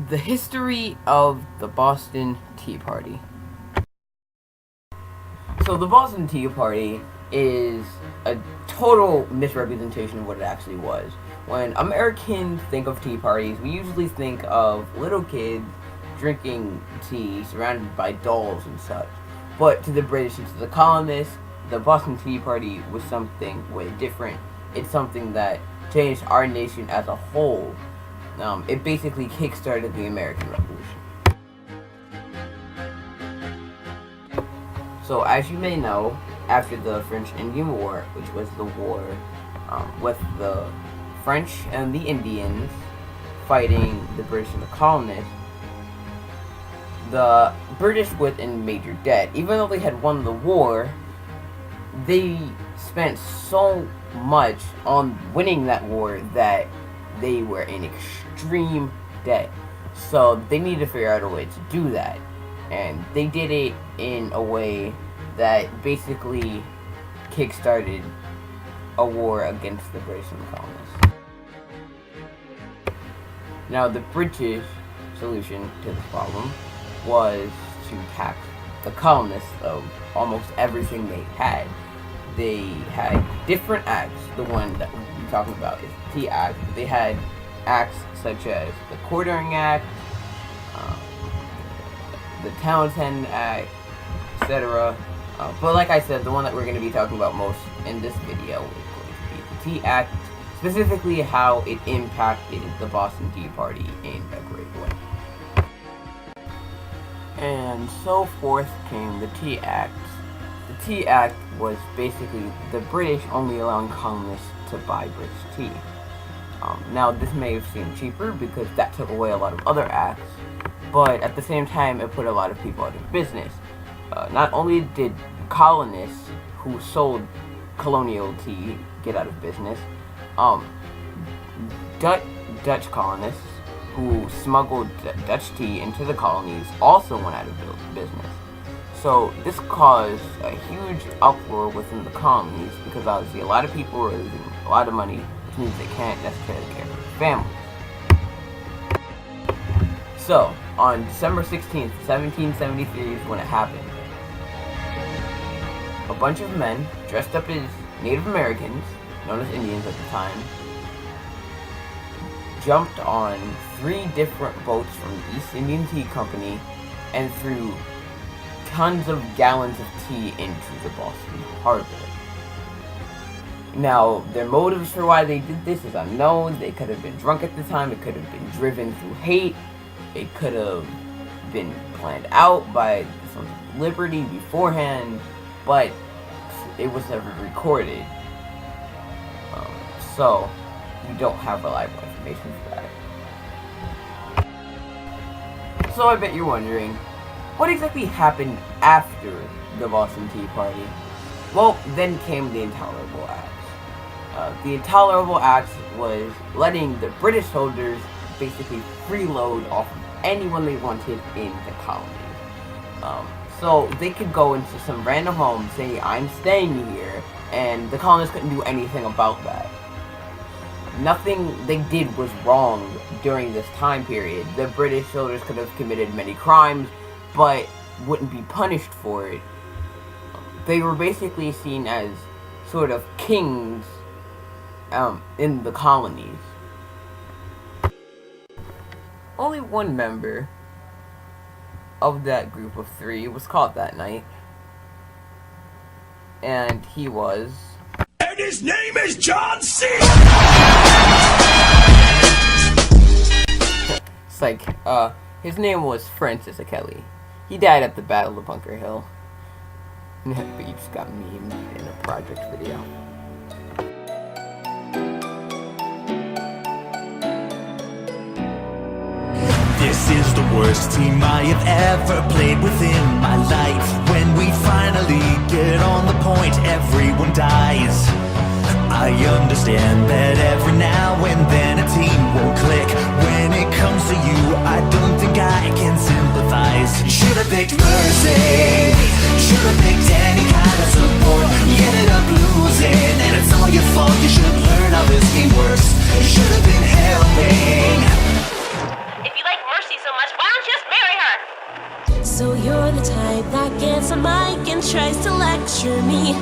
The history of the Boston Tea Party. So the Boston Tea Party is a total misrepresentation of what it actually was. When Americans think of tea parties, we usually think of little kids drinking tea surrounded by dolls and such. But to the British and to the colonists, the Boston Tea Party was something way different. It's something that changed our nation as a whole. It basically kickstarted the American Revolution. So, as you may know, after the French-Indian War, which was the war with the French and the Indians fighting the British and the colonists, the British were in major debt. Even though they had won the war, they spent so much on winning that war that they were in extreme debt. So they needed to figure out a way to do that. And they did it in a way that basically kickstarted a war against the British and the colonists. Now, the British solution to this problem was to tax the colonists of almost everything they had. They had different acts. The one that we're talking about is the Tea Act. They had acts such as the Quartering Act, the Townshend Act, etc. But like I said, the one that we're going to be talking about most in this video is going to be the Tea Act, specifically how it impacted the Boston Tea Party in a great way. And so forth came the Tea Act. The Tea Act was basically the British only allowing colonists to buy British tea. Now, this may have seemed cheaper because that took away a lot of other acts, but at the same time, it put a lot of people out of business. Not only did colonists who sold colonial tea get out of business, Dutch colonists who smuggled Dutch tea into the colonies also went out of business. So this caused a huge uproar within the colonies because obviously a lot of people were losing a lot of money, which means they can't necessarily care for their families. So, on December 16th, 1773 is when it happened. A bunch of men dressed up as Native Americans, known as Indians at the time, jumped on 3 different boats from the East Indian Tea Company and threw tons of gallons of tea into the Boston Harbor. Now, their motives for why they did this is unknown. They could have been drunk at the time, it could have been driven through hate, it could have been planned out by the Sons of Liberty beforehand, but it was never recorded. So, we don't have reliable information for that. So I bet you're wondering, what exactly happened after the Boston Tea Party? Well, then came the Intolerable Acts. The Intolerable Acts was letting the British soldiers basically freeload off of anyone they wanted in the colonies. So they could go into some random home, say, I'm staying here, and the colonists couldn't do anything about that. Nothing they did was wrong during this time period. The British soldiers could have committed many crimes, but wouldn't be punished for it. They were basically seen as sort of kings in the colonies. Only one member of that group of 3 was caught that night, and he was... And his name is John C. It's like, his name was Francis Kelly. He died at the Battle of Bunker Hill. But you just got memed in a project video. This is the worst team I have ever played within my life. When we finally get on the point, everyone dies. I understand that every now and then a team won't click. When it comes to you, I don't think I can sympathize. Should've picked Mercy, should've picked any kind of support. You ended up losing, and it's all your fault. You should've learned how this game works. You should've been helping. If you like Mercy us. Why don't you just marry her? So you're the type that gets a mic and tries to lecture me.